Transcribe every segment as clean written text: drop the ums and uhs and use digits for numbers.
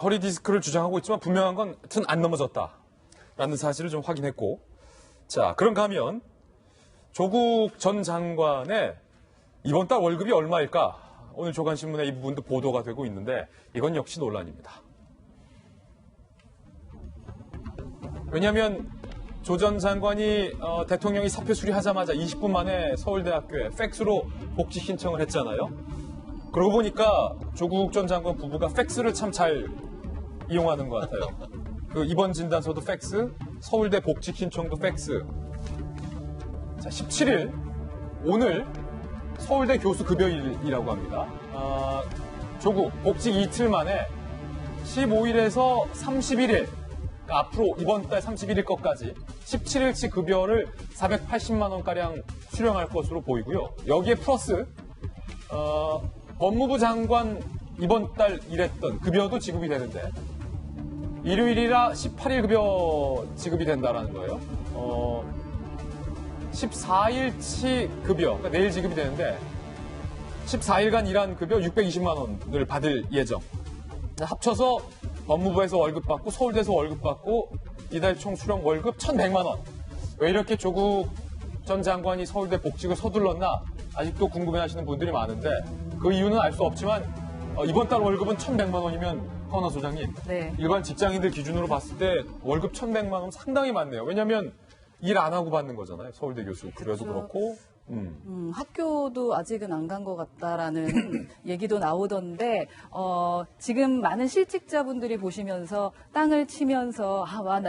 허리 디스크를 주장하고 있지만 분명한 건 하여튼 안 넘어졌다라는 사실을 좀 확인했고, 자, 그런가 하면 조국 전 장관의 이번 달 월급이 얼마일까? 오늘 조간신문에 이 부분도 보도가 되고 있는데 이건 역시 논란입니다. 왜냐하면 조 전 장관이 대통령이 사표 수리하자마자 20분 만에 서울대학교에 팩스로 복직 신청을 했잖아요. 그러고 보니까 조국 전 장관 부부가 팩스를 참 잘 이용하는 것 같아요. 그 입원 진단서도 팩스, 서울대 복직 신청도 팩스. 자, 17일 오늘 서울대 교수 급여일이라고 합니다. 조국 복직 이틀 만에 15일에서 31일, 그러니까 앞으로 이번 달 31일 것까지 17일치 급여를 480만 원가량 수령할 것으로 보이고요. 여기에 플러스 법무부 장관 이번 달 일했던 급여도 지급이 되는데 일요일이라 18일 급여 지급이 된다라는 거예요. 14일치 급여, 그러니까 내일 지급이 되는데 14일간 일한 급여 620만 원을 받을 예정. 합쳐서 법무부에서 월급 받고 서울대에서 월급 받고 이달 총 수령 월급 1,100만 원. 왜 이렇게 조국 전 장관이 서울대 복직을 서둘렀나 아직도 궁금해하시는 분들이 많은데 그 이유는 알 수 없지만 이번 달 월급은 1,100만 원이면 허은하 소장님, 네. 일반 직장인들 기준으로 봤을 때 월급 1,100만 원 상당히 많네요. 왜냐하면 일 안 하고 받는 거잖아요. 서울대 교수. 그래서 그렇고. 학교도 아직은 안 간 것 같다라는 얘기도 나오던데 지금 많은 실직자분들이 보시면서 땅을 치면서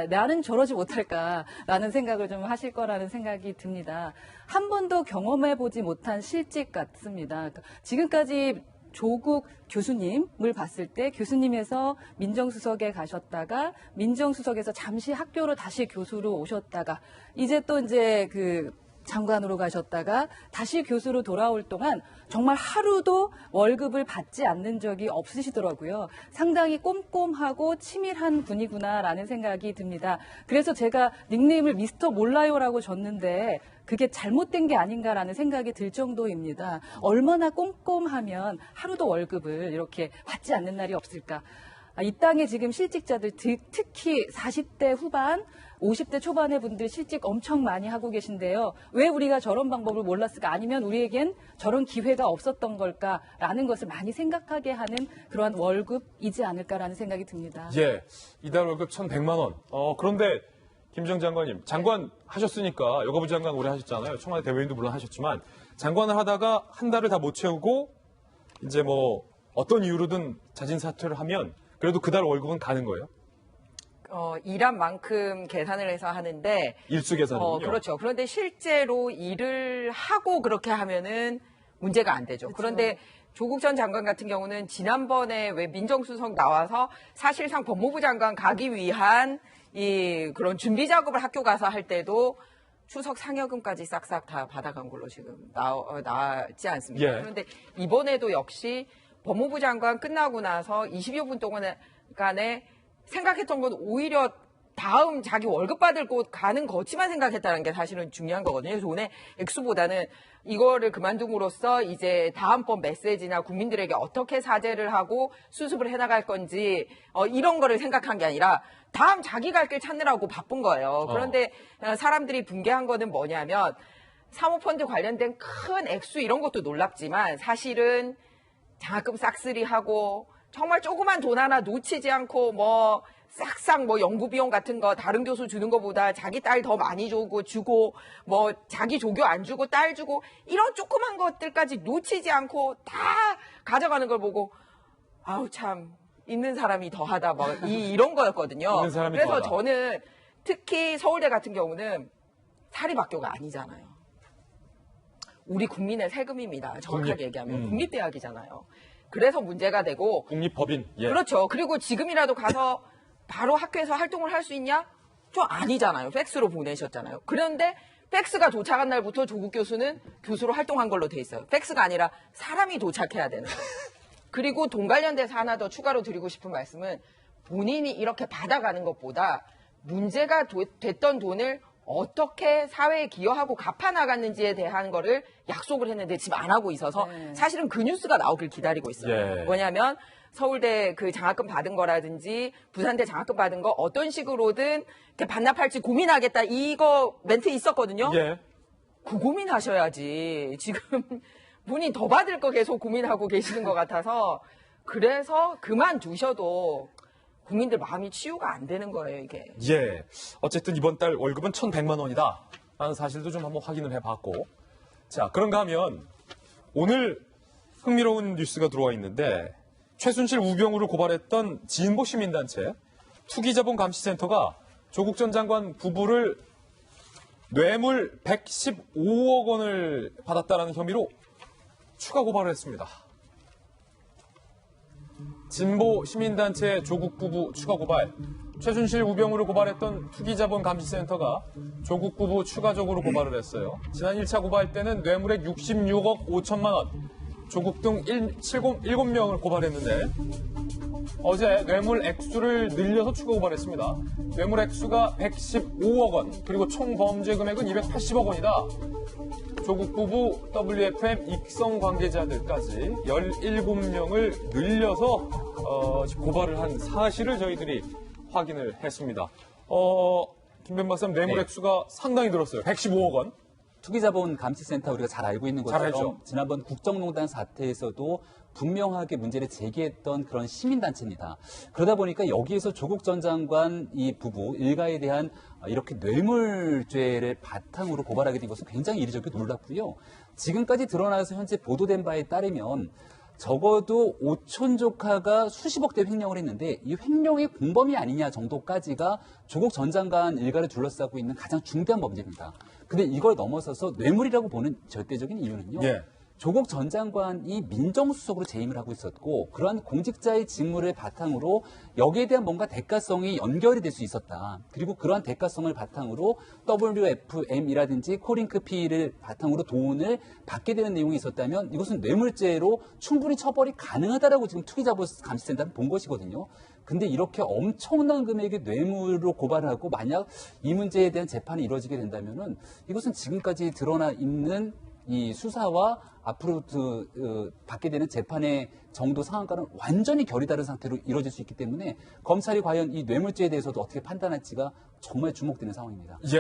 나는 저러지 못할까라는 생각을 좀 하실 거라는 생각이 듭니다. 한 번도 경험해보지 못한 실직 같습니다. 지금까지 조국 교수님을 봤을 때 교수님에서 민정수석에 가셨다가 민정수석에서 잠시 학교로 다시 교수로 오셨다가 이제 또 이제 그 장관으로 가셨다가 다시 교수로 돌아올 동안 정말 하루도 월급을 받지 않는 적이 없으시더라고요. 상당히 꼼꼼하고 치밀한 분이구나라는 생각이 듭니다. 그래서 제가 닉네임을 미스터 몰라요라고 줬는데 그게 잘못된 게 아닌가라는 생각이 들 정도입니다. 얼마나 꼼꼼하면 하루도 월급을 이렇게 받지 않는 날이 없을까. 이 땅에 지금 실직자들 특히 40대 후반 50대 초반의 분들 실직 엄청 많이 하고 계신데요. 왜 우리가 저런 방법을 몰랐을까? 아니면 우리에겐 저런 기회가 없었던 걸까라는 것을 많이 생각하게 하는 그러한 월급이지 않을까라는 생각이 듭니다. 예, 이달 월급 1,100만 원. 그런데 김정 장관님, 장관 하셨으니까 여가부 장관 오래 하셨잖아요. 청와대 대변인도 물론 하셨지만 장관을 하다가 한 달을 다 못 채우고 이제 뭐 어떤 이유로든 자진 사퇴를 하면 그래도 그달 월급은 가는 거예요? 일한 만큼 계산을 해서 하는데. 일수 계산은요? 그렇죠. 그런데 실제로 일을 하고 그렇게 하면은 문제가 안 되죠. 그렇죠. 그런데 조국 전 장관 같은 경우는 지난번에 왜 민정수석 나와서 사실상 법무부 장관 가기 위한 그런 준비 작업을 학교 가서 할 때도 추석 상여금까지 싹싹 다 받아간 걸로 지금 나왔지 않습니까? 예. 그런데 이번에도 역시 법무부 장관 끝나고 나서 20여 분 동안에 생각했던 건 오히려 다음 자기 월급 받을 곳 가는 거치만 생각했다는 게 사실은 중요한 거거든요. 돈의 액수보다는 이거를 그만둠으로써 이제 다음번 메시지나 국민들에게 어떻게 사죄를 하고 수습을 해나갈 건지 이런 거를 생각한 게 아니라 다음 자기 갈 길 찾느라고 바쁜 거예요. 그런데 사람들이 붕괴한 거는 뭐냐면 사모펀드 관련된 큰 액수 이런 것도 놀랍지만 사실은 장학금 싹쓸이하고 정말 조그만 돈 하나 놓치지 않고 싹싹 연구 비용 같은 거 다른 교수 주는 것보다 자기 딸 더 많이 주고 자기 조교 안 주고 딸 주고 이런 조그만 것들까지 놓치지 않고 다 가져가는 걸 보고 아우 참 있는 사람이 더하다 이런 거였거든요. 있는 사람이 그래서 더하다. 저는 특히 서울대 같은 경우는 사립학교가 아니잖아요. 우리 국민의 세금입니다. 정확하게 얘기하면 국립대학이잖아요. 그래서 문제가 되고 국립법인. 예. 그렇죠. 그리고 지금이라도 가서 바로 학교에서 활동을 할 수 있냐? 좀 아니잖아요. 팩스로 보내셨잖아요. 그런데 팩스가 도착한 날부터 조국 교수는 교수로 활동한 걸로 돼 있어요. 팩스가 아니라 사람이 도착해야 되는 거예요. 그리고 돈 관련돼서 하나 더 추가로 드리고 싶은 말씀은 본인이 이렇게 받아가는 것보다 문제가 됐던 돈을 어떻게 사회에 기여하고 갚아나갔는지에 대한 거를 약속을 했는데 지금 안 하고 있어서 사실은 그 뉴스가 나오길 기다리고 있어요. 예. 뭐냐면 서울대 그 장학금 받은 거라든지 부산대 장학금 받은 거 어떤 식으로든 이렇게 반납할지 고민하겠다 이거 멘트 있었거든요. 예. 그 고민하셔야지. 지금 본인 더 받을 거 계속 고민하고 계시는 것 같아서 그래서 그만두셔도 국민들 마음이 치유가 안 되는 거예요, 이게. 예. 어쨌든 이번 달 월급은 1,100만 원이다. 라는 사실도 좀 한번 확인을 해봤고. 자, 그런가 하면 오늘 흥미로운 뉴스가 들어와 있는데 최순실 우병우를 고발했던 진보 시민단체 투기자본감시센터가 조국 전 장관 부부를 뇌물 115억 원을 받았다는 혐의로 추가 고발을 했습니다. 진보 시민단체 조국 부부 추가 고발. 최순실 우병우를 고발했던 투기자본감시센터가 조국 부부 추가적으로 고발을 했어요. 지난 1차 고발 때는 뇌물액 66억 5천만 원, 조국 등 7명을 고발했는데 어제 뇌물 액수를 늘려서 추가 고발했습니다. 뇌물 액수가 115억 원, 그리고 총 범죄 금액은 280억 원이다. 조국 부부 WFM 익성 관계자들까지 17명을 늘려서 고발을 한 사실을 저희들이 확인을 했습니다. 김 박사님, 뇌물 네. 액수가 상당히 늘었어요. 115억 원. 투기자본감시센터 우리가 잘 알고 있는 잘 것처럼 알죠. 지난번 국정농단 사태에서도 분명하게 문제를 제기했던 그런 시민단체입니다. 그러다 보니까 여기에서 조국 전 장관 이 부부 일가에 대한 이렇게 뇌물죄를 바탕으로 고발하게 된 것은 굉장히 이례적이고 놀랍고요. 지금까지 드러나서 현재 보도된 바에 따르면 적어도 오촌 조카가 수십억대 횡령을 했는데 이 횡령의 공범이 아니냐 정도까지가 조국 전 장관 일가를 둘러싸고 있는 가장 중대한 범죄입니다. 근데 이걸 넘어서서 뇌물이라고 보는 절대적인 이유는요. 예. 조국 전 장관이 민정수석으로 재임을 하고 있었고 그러한 공직자의 직무를 바탕으로 여기에 대한 뭔가 대가성이 연결이 될 수 있었다. 그리고 그러한 대가성을 바탕으로 WFM이라든지 코링크P를 바탕으로 돈을 받게 되는 내용이 있었다면 이것은 뇌물죄로 충분히 처벌이 가능하다라고 지금 투기자본감시센터는 본 것이거든요. 근데 이렇게 엄청난 금액의 뇌물로 고발하고 만약 이 문제에 대한 재판이 이루어지게 된다면은 이것은 지금까지 드러나 있는 이 수사와 앞으로 받게 되는 재판의 정도 상황과는 완전히 결이 다른 상태로 이루어질 수 있기 때문에 검찰이 과연 이 뇌물죄에 대해서도 어떻게 판단할지가 정말 주목되는 상황입니다. 예.